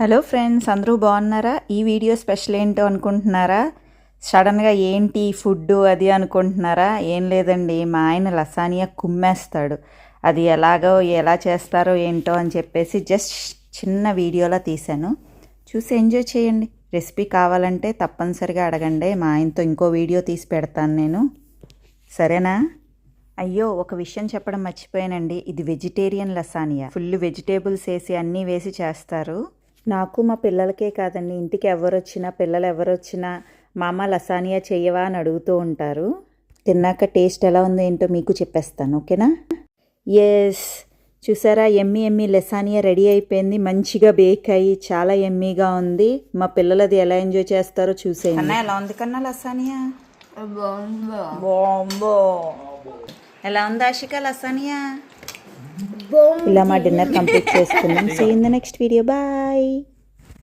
Hello friends, అందరూ బాగున్నారా? ఈ వీడియో స్పెషల్ ఏంటో అనుకుంటున్నారా? సడన్గా ఏంటి ఫుడ్ అది అనుకుంటున్నారా? ఏం లేదండి, మా ఆయన లసానియా కుమ్మేస్తాడు. అది ఎలా చేస్తారో ఏంటో అని చెప్పేసి జస్ట్ చిన్న వీడియోలా తీశాను. చూసి ఎంజాయ్ చేయండి. రెసిపీ కావాలంటే తప్పనిసరిగా అడగండి. మా ఆయనతో ఇంకో వీడియో తీసి పెడతాను నేను. సరేనా? అయ్యో, ఒక విషయం చెప్పడం మర్చిపోయానండి. ఇది వెజిటేరియన్ లసానియా. ఫుల్ వెజిటేబుల్స్ వేసి అన్నీ వేసి చేస్తారు. నాకు మా పిల్లలకే కాదండి, ఇంటికి పిల్లలు ఎవరొచ్చినా మా అమ్మ లసానియా చెయ్యవా అని అడుగుతూ ఉంటారు. తిన్నాక టేస్ట్ ఎలా ఉందో ఏంటో మీకు చెప్పేస్తాను, ఓకేనా? ఎస్, చూసారా, ఎమ్మి లసానియా రెడీ అయిపోయింది. మంచిగా బేక్ అయ్యి చాలా ఎమ్మీగా ఉంది. మా పిల్లలు అది ఎలా ఎంజాయ్ చేస్తారో చూసేయండి. కన్నా ఎలా ఉంది కన్నా లసానియా? బాంబో. ఎలా ఉంది ఆషిక లసానియా? ఇలా మా డిన్నర్ కంప్లీట్ చేసుకున్నాం. See in the next video. Bye.